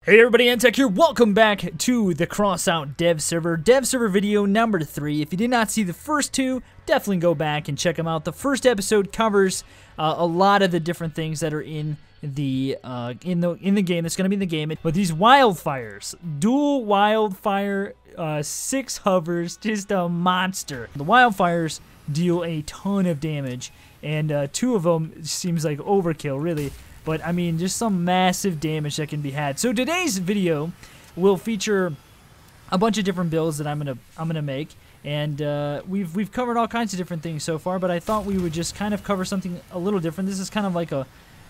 Hey everybody, eNtaK here. Welcome back to the Crossout dev server video number 3. If you did not see the first two, definitely go back and check them out. The first episode covers a lot of the different things that are in the game that's going to be in the game. But these wildfires, dual wildfire, 6 hovers, just a monster. The wildfires deal a ton of damage, and 2 of them seems like overkill, really. But I mean, just some massive damage that can be had. So today's video will feature a bunch of different builds that I'm gonna make, and we've covered all kinds of different things so far. But I thought we would just kind of cover something a little different. This is kind of like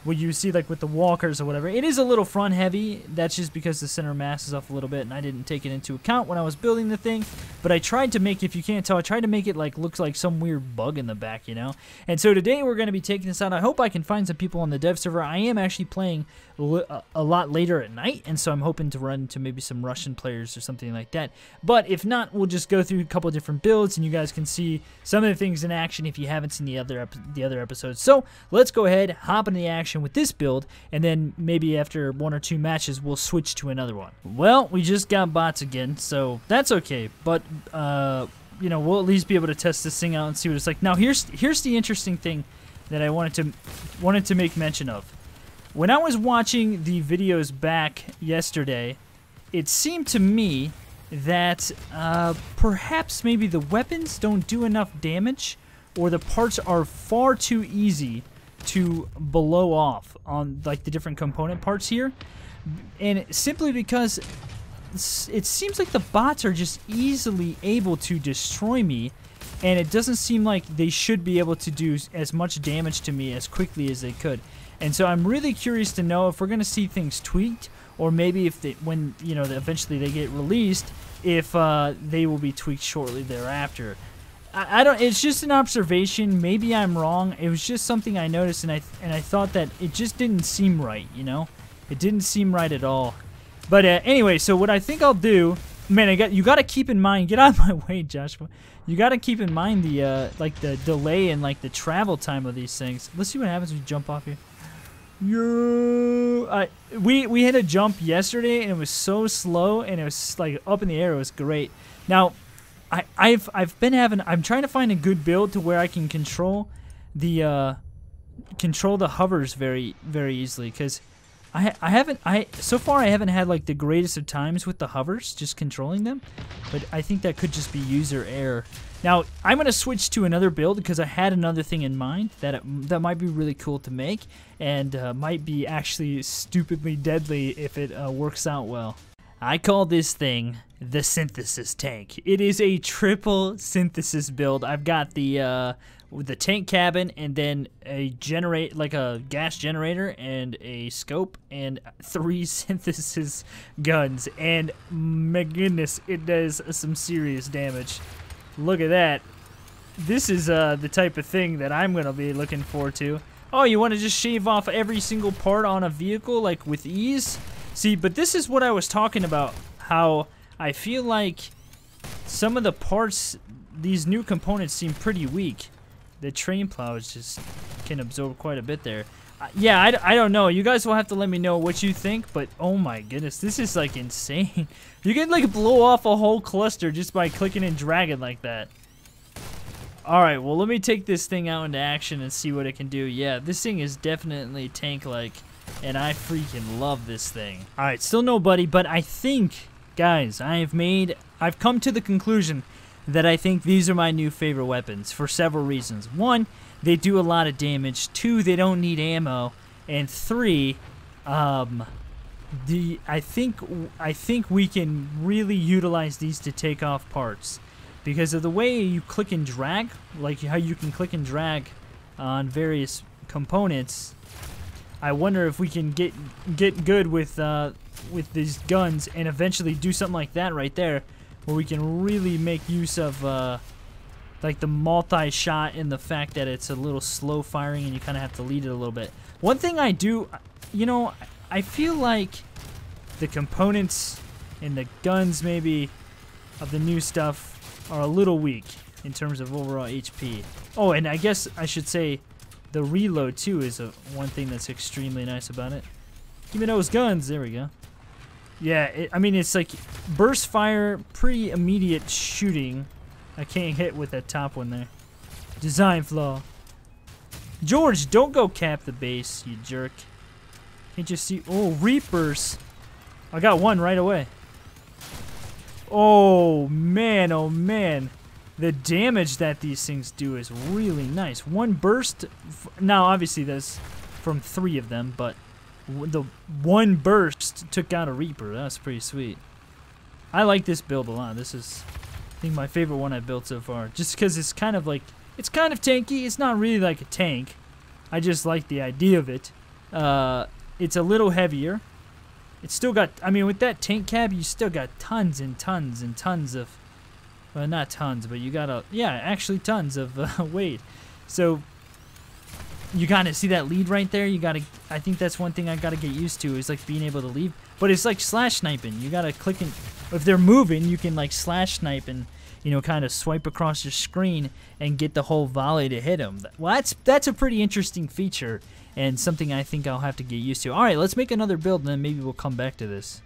what you see like with the walkers or whatever. It is a little front heavy. That's just because the center mass is off a little bit, and I didn't take it into account when I was building the thing. But I tried to make, if you can't tell, I tried to make it like looks like some weird bug in the back, you know. And so today we're going to be taking this out. I hope I can find some people on the dev server. I am actually playing a lot later at night, and so I'm hoping to run into maybe some Russian players or something like that. But if not, we'll just go through a couple of different builds, and you guys can see some of the things in action if you haven't seen the other episodes. So let's go ahead, hop into the action with this build, and then maybe after 1 or 2 matches, we'll switch to another one. Well, we just got bots again, so that's okay. But you know, we'll at least be able to test this thing out and see what it's like. Now, here's the interesting thing that I wanted to make mention of. When I was watching the videos back yesterday, it seemed to me that perhaps maybe the weapons don't do enough damage, or the parts are far too easy to blow off on like the different component parts here, and simply because it seems like the bots are just easily able to destroy me, and it doesn't seem like they should be able to do as much damage to me as quickly as they could. And so I'm really curious to know if we're going to see things tweaked, or maybe if when you know eventually they get released, if they will be tweaked shortly thereafter. I don't. It's just an observation. Maybe I'm wrong. It was just something I noticed, and I thought that it just didn't seem right. You know, it didn't seem right at all. But anyway, so what I think I'll do, man, you got to keep in mind. Get out of my way, Joshua. You got to keep in mind the like the delay and like the travel time of these things. Let's see what happens when we jump off here. Yeah, we had a jump yesterday, and it was so slow, and it was like up in the air. It was great. Now, I'm trying to find a good build to where I can control the hovers very easily, because so far I haven't had like the greatest of times with the hovers, just controlling them. But I think that could just be user error. Now, I'm going to switch to another build because I had another thing in mind that might be really cool to make, and might be actually stupidly deadly if it works out well. I call this thing the synthesis tank. It is a triple synthesis build. I've got the tank cabin, and then a gas generator, and a scope, and 3 synthesis guns. And my goodness, it does some serious damage. Look at that. This is the type of thing that I'm going to be looking forward to. Oh, you want to just shave off every single part on a vehicle like with ease? See, but this is what I was talking about, how I feel like some of the parts, these new components seem pretty weak. The train plows just can absorb quite a bit there. Yeah, I don't know. You guys will have to let me know what you think, but oh my goodness, this is like insane. You can like blow off a whole cluster just by clicking and dragging like that. Alright, well, let me take this thing out into action and see what it can do. Yeah, this thing is definitely tank-like, and I freaking love this thing. Alright, still nobody, but I think, guys, I've come to the conclusion that I think these are my new favorite weapons for several reasons. 1, they do a lot of damage. 2, they don't need ammo. And 3, I think we can really utilize these to take off parts, because of the way you click and drag, like how you can click and drag on various components. I wonder if we can get good with these guns, and eventually do something like that right there, where we can really make use of like the multi-shot, and the fact that it's a little slow firing and you kind of have to lead it a little bit. One thing I do, you know, I feel like the components and the guns maybe of the new stuff are a little weak in terms of overall HP. Oh, and I guess I should say the reload too is one thing that's extremely nice about it. Give me those guns. There we go. Yeah, I mean, it's like burst fire, pretty immediate shooting. I can't hit with that top one there. Design flaw. George, don't go cap the base, you jerk. Can't you see? Oh, Reapers. I got one right away. Oh, man, oh, man. The damage that these things do is really nice. One burst. Now, obviously, that's from 3 of them, but the one burst took out a Reaper. That's pretty sweet. I like this build a lot. This is, I think, my favorite one I've built so far. Just because it's kind of like, it's kind of tanky. It's not really like a tank. I just like the idea of it. It's a little heavier. It's still got, I mean, with that tank cab, you still got tons and tons and tons of, well, not tons, but you got yeah, actually tons of weight. So you kind of see that lead right there. You got to, I think that's one thing I got to get used to is like being able to leave. But it's like slash sniping. You got to click and, if they're moving, you can like slash snipe and, you know, kind of swipe across your screen and get the whole volley to hit them. Well, that's a pretty interesting feature and something I think I'll have to get used to. All right, let's make another build and then maybe we'll come back to this.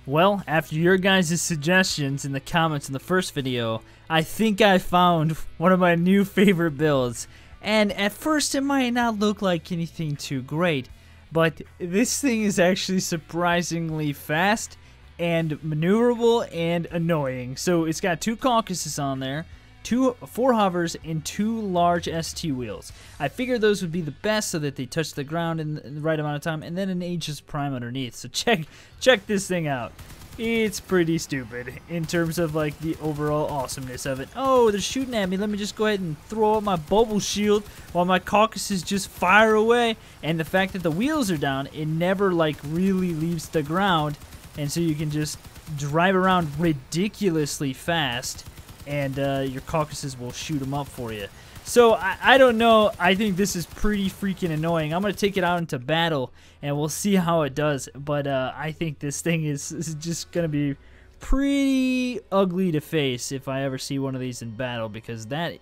Well, after your guys' suggestions in the comments in the first video, I think I found one of my new favorite builds. And at first it might not look like anything too great, but this thing is actually surprisingly fast and maneuverable and annoying. So it's got 2 caucuses on there, 4 hovers, and 2 large ST wheels. I figured those would be the best so that they touch the ground in the right amount of time, and then an Aegis Prime underneath. So check this thing out. It's pretty stupid in terms of like the overall awesomeness of it. Oh, they're shooting at me. Let me just go ahead and throw up my bubble shield while my caucuses just fire away. And the fact that the wheels are down, it never like really leaves the ground. And so you can just drive around ridiculously fast, and your caucuses will shoot them up for you. So I don't know. I think this is pretty freaking annoying. I'm going to take it out into battle, and we'll see how it does. But I think this thing is just going to be pretty ugly to face if I ever see one of these in battle, because that,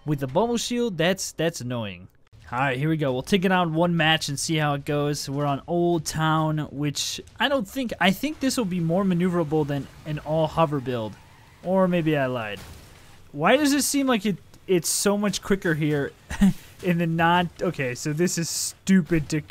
with the bubble shield, that's annoying. All right, here we go. We'll take it out in one match and see how it goes. We're on Old Town, which I think this will be more maneuverable than an all hover build. Or maybe I lied. Why does it seem like it's so much quicker here in the non... Okay, so this is stupid to...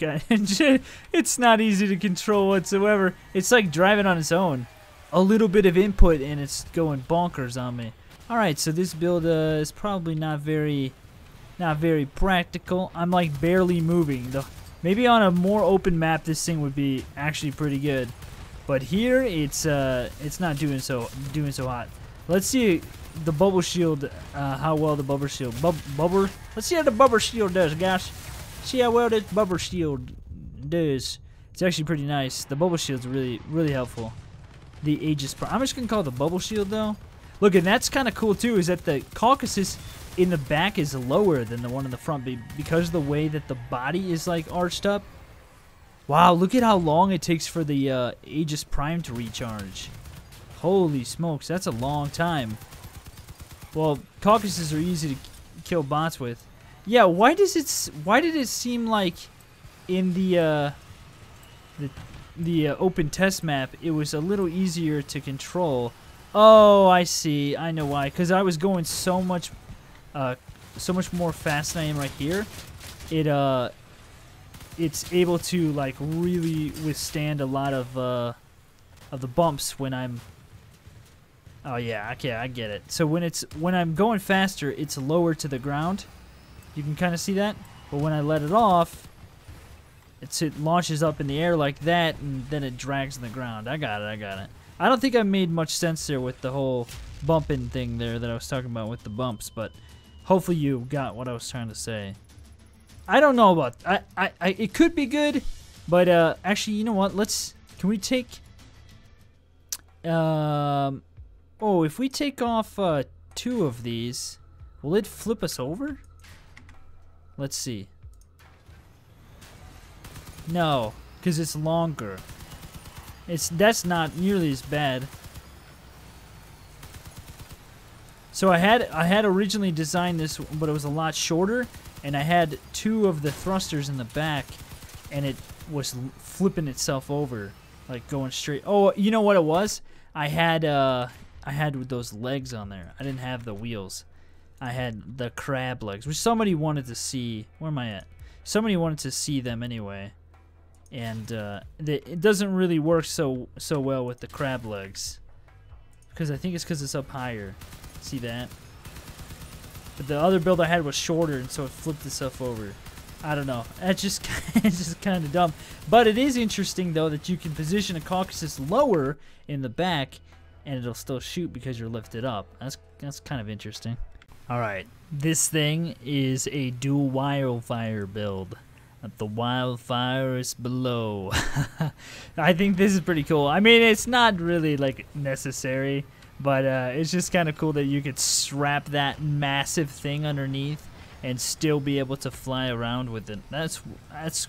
It's not easy to control whatsoever. It's like driving on its own. A little bit of input and it's going bonkers on me. Alright, so this build is probably not very practical. I'm like barely moving. Maybe on a more open map this thing would be actually pretty good. But here it's not doing so hot. Let's see the bubble shield, how well the bubble shield let's see how the bubble shield does, guys. See how well this bubble shield does. It's actually pretty nice. The bubble shield's really helpful. The Aegis Prime. I'm just gonna call it the bubble shield though. Look, and that's kind of cool too, is that the caucasus in the back is lower than the one in the front because of the way that the body is like arched up. Wow, look at how long it takes for the Aegis Prime to recharge. Holy smokes, that's a long time. Well, caucuses are easy to kill bots with. Yeah, why did it seem like in the open test map it was a little easier to control? Oh, I see. I know why. Because I was going so much more fast than I am right here. It's able to like really withstand a lot of the bumps when I'm... Oh yeah, okay, I get it. So when I'm going faster, it's lower to the ground. You can kind of see that. But when I let it off, it launches up in the air like that, and then it drags in the ground. I got it. I don't think I made much sense there with the whole bumping thing there that I was talking about with the bumps, but hopefully you got what I was trying to say. I don't know about... it could be good, but actually, you know what? Can we take... Oh, if we take off 2 of these, will it flip us over? Let's see. No, because it's longer. That's not nearly as bad. So I had originally designed this, but it was a lot shorter, and I had 2 of the thrusters in the back, and it was flipping itself over. like going straight. Oh, you know what it was? I had those legs on there. I didn't have the wheels. I had the crab legs, which somebody wanted to see. Where am I at? Somebody wanted to see them anyway, and it doesn't really work so well with the crab legs, because I think it's because it's up higher. See that? But the other build I had was shorter, and so it flipped itself over. I don't know. It's just kind of dumb. But it is interesting though that you can position a Caucasus lower in the back, and it'll still shoot because you're lifted up. That's kind of interesting. Alright, this thing is a dual Wildfire build. The Wildfire is below. I think this is pretty cool. I mean, it's not really like necessary, but it's just kind of cool that you could strap that massive thing underneath and still be able to fly around with it. That's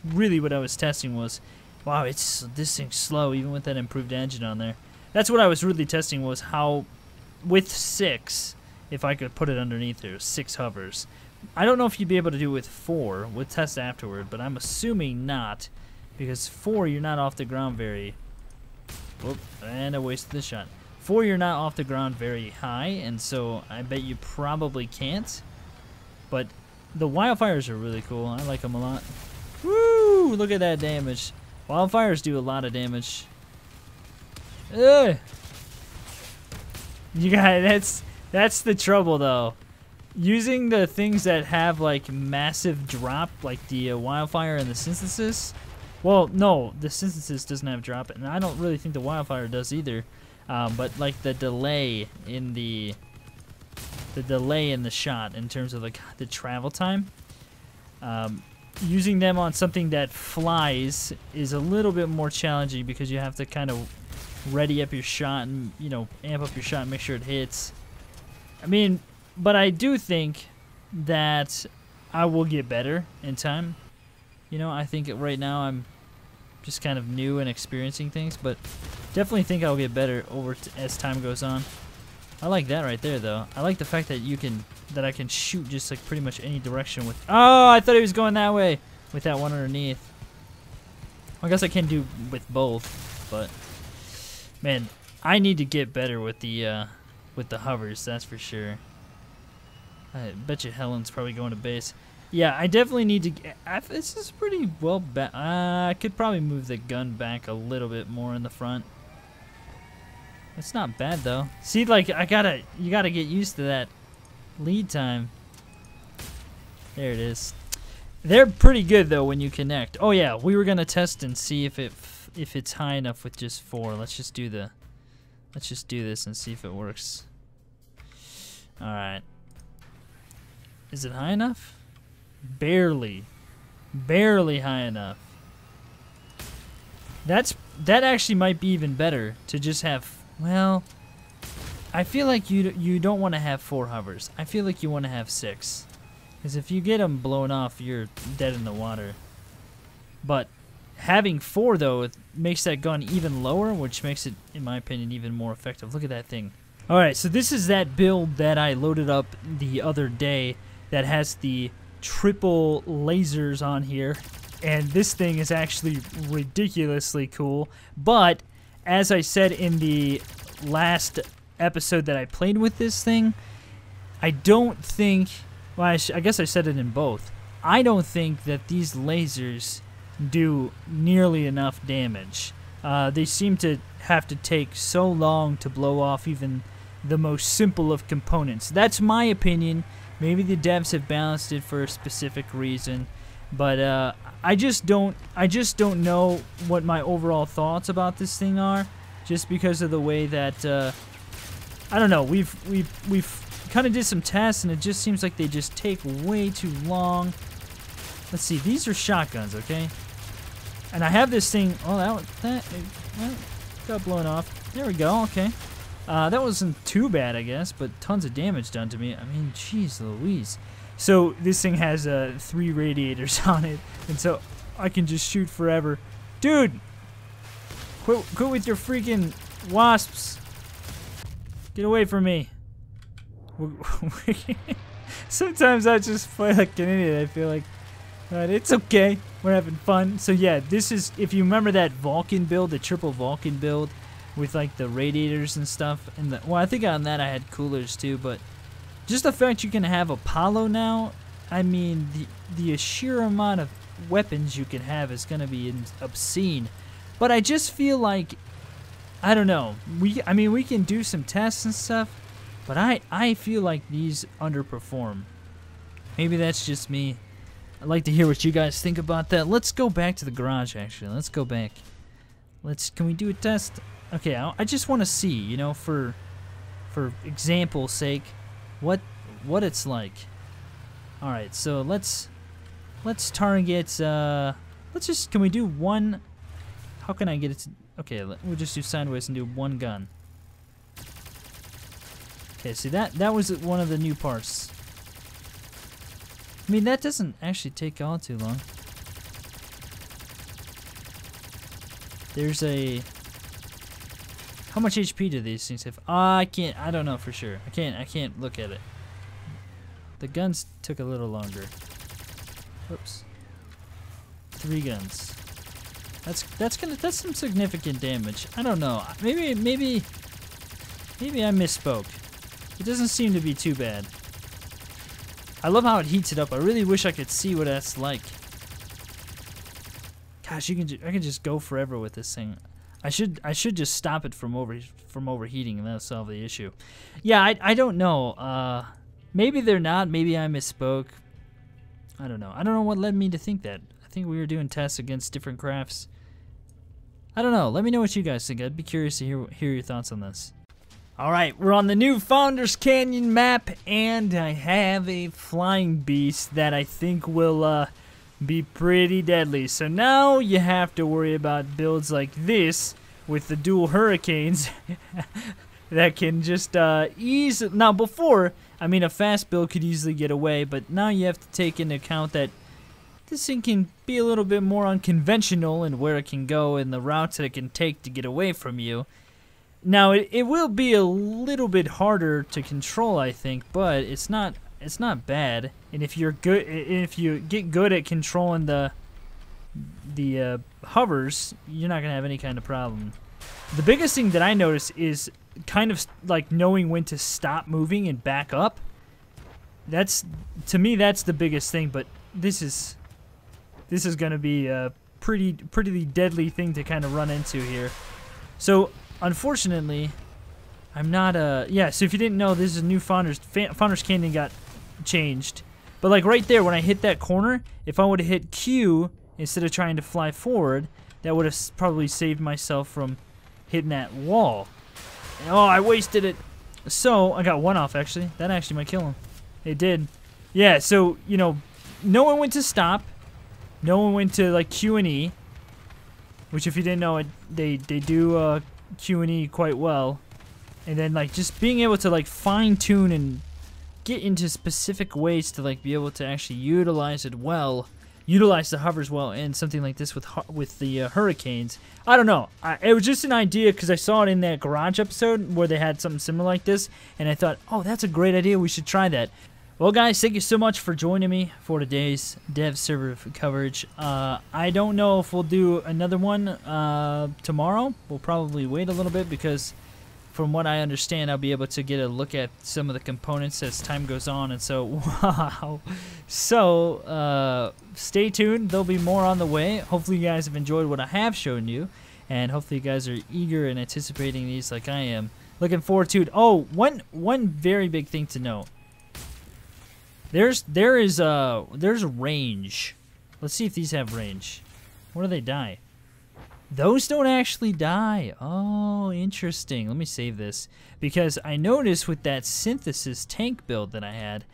really what I was testing was, wow, this thing's slow even with that improved engine on there. That's what I was really testing was how, with 6, if I could put it underneath there, 6 hovers. I don't know if you'd be able to do it with 4. We'll test afterward, but I'm assuming not, because 4 you're not off the ground very. Whoop, and I wasted the shot. 4 you're not off the ground very high, and so I bet you probably can't. But the Wildfires are really cool. I like them a lot. Woo! Look at that damage. Wildfires do a lot of damage. Ugh. You guys, that's the trouble though. Using the things that have like massive drop, like the Wildfire and the Synthesis. Well, no, the Synthesis doesn't have drop, and I don't really think the Wildfire does either. But like the delay in the shot in terms of like the travel time. Using them on something that flies is a little bit more challenging because you have to kind of ready up your shot and, you know, amp up your shot and make sure it hits. I mean, but I do think that I will get better in time. You know, I think right now I'm just kind of new and experiencing things, but definitely think I'll get better as time goes on. I like that right there, though. I like the fact that I can shoot just like pretty much any direction with. Oh, I thought he was going that way with that one underneath. I guess I can do with both, but man, I need to get better with the hovers. That's for sure. I bet you Helen's probably going to base. Yeah, I definitely need to. This is pretty well. I could probably move the gun back a little bit more in the front. It's not bad though. See, like you gotta get used to that lead time. There it is. They're pretty good though when you connect. Oh yeah, we were gonna test and see if it's high enough with just 4. Let's just do this and see if it works. All right. Is it high enough? Barely high enough. That actually might be even better to just have. Well, I feel like you don't want to have 4 hovers. I feel like you want to have 6, because if you get them blown off, you're dead in the water. But having 4 though, it makes that gun even lower, which makes it, in my opinion, even more effective. Look at that thing. All right, so this is that build that I loaded up the other day that has the triple lasers on here, and this thing is actually ridiculously cool. But as I said in the last episode that I played with this thing, I don't think, well, I guess I said it in both. I don't think that these lasers do nearly enough damage. They seem to have to take so long to blow off even the most simple of components. That's my opinion. Maybe the devs have balanced it for a specific reason, but I just don't know what my overall thoughts about this thing are, just because of the way that I don't know. We've kind of did some tests, and it just seems like they just take way too long. Let's see. These are shotguns, okay? And I have this thing. Oh, that got blown off. There we go. Okay. That wasn't too bad, I guess, but tons of damage done to me. I mean, jeez Louise. So this thing has 3 radiators on it, and so I can just shoot forever. Dude, quit with your freaking wasps. Get away from me. Sometimes I just play like an idiot, I feel like. But it's okay. We're having fun. So yeah, this is, if you remember that Vulcan build, the triple Vulcan build with like the radiators and stuff. And the, well, I think on that I had coolers too, but just the fact you can have Apollo now, I mean, the sheer amount of weapons you can have is going to be obscene. But I just feel like, I don't know, I mean, we can do some tests and stuff, but I feel like these underperform. Maybe that's just me. I'd like to hear what you guys think about that. Let's go back to the garage, actually. Let's go back. Can we do a test? Okay, I just want to see, you know, for example's sake, what it's like. All right, so let's target. Can we do one? How can I get it to, okay, we'll just do sideways and do one gun. Okay, see that was one of the new parts. I mean, that doesn't actually take all too long. There's a, how much HP do these things have? I don't know for sure. I can't look at it. The guns took a little longer. Whoops. 3 guns. That's some significant damage. I don't know. Maybe I misspoke. It doesn't seem to be too bad. I love how it heats it up. I really wish I could see what that's like. Gosh, I can just go forever with this thing. I should just stop it from overheating, and that'll solve the issue. Yeah, I don't know. Maybe they're not. Maybe I misspoke. I don't know. I don't know what led me to think that. I think we were doing tests against different crafts. I don't know. Let me know what you guys think. I'd be curious to hear your thoughts on this. All right, we're on the new Founders Canyon map, and I have a flying beast that I think will be pretty deadly. So now you have to worry about builds like this with the dual hurricanes that can just ease. Now before, I mean, a fast build could easily get away, but now you have to take into account that this thing can be a little bit more unconventional in where it can go and the routes that it can take to get away from you. Now it will be a little bit harder to control, I think, but it's not bad. And if you get good at controlling the hovers, you're not gonna have any kind of problem. The biggest thing that I notice is kind of like knowing when to stop moving and back up. To me that's the biggest thing. But this is gonna be a pretty deadly thing to kind of run into here. So unfortunately, I'm not yeah, so if you didn't know, this is a new Founders Canyon got changed. But like right there, when I hit that corner, if I would have hit Q instead of trying to fly forward, that would have probably saved myself from hitting that wall. And, oh, I wasted it. So I got one off, actually. That actually might kill him. It did. Yeah, so, you know, knowing when to stop, knowing when to like Q and E, which if you didn't know, they do Q and E quite well, and then like just being able to like fine-tune and get into specific ways to like be able to actually utilize it well, utilize the hovers well, and something like this with the hurricanes. I don't know. It was just an idea because I saw it in that garage episode where they had something similar like this, and I thought, oh, that's a great idea. We should try that. Well, guys, thank you so much for joining me for today's dev server coverage. I don't know if we'll do another one tomorrow. We'll probably wait a little bit because from what I understand, I'll be able to get a look at some of the components as time goes on. And so, wow. So, stay tuned. There'll be more on the way. Hopefully you guys have enjoyed what I have shown you. And hopefully you guys are eager and anticipating these like I am. Looking forward to it. Oh, one very big thing to note. There's range. Let's see if these have range. What do they die? Those don't actually die. Oh, interesting. Let me save this because I noticed with that synthesis tank build that I had,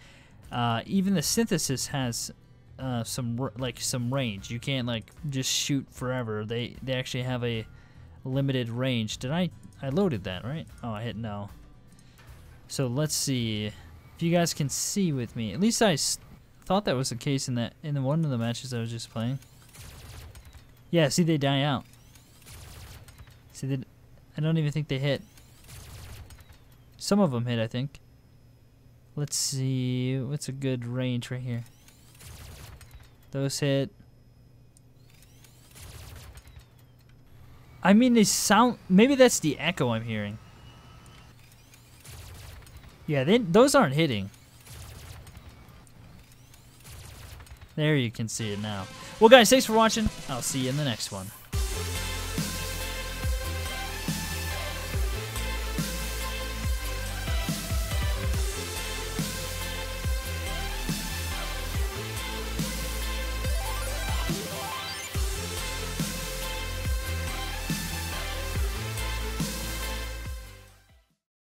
even the synthesis has some range. You can't like just shoot forever. They actually have a limited range. I loaded that, right? Oh, I hit no. So let's see. If you guys can see with me, at least I thought that was the case in one of the matches I was just playing. Yeah, see, they die out. See, I don't even think they hit. Some of them hit, I think. Let's see, what's a good range right here? Those hit. I mean, they sound... Maybe that's the echo I'm hearing. Yeah, those aren't hitting. There you can see it now. Well, guys, thanks for watching. I'll see you in the next one.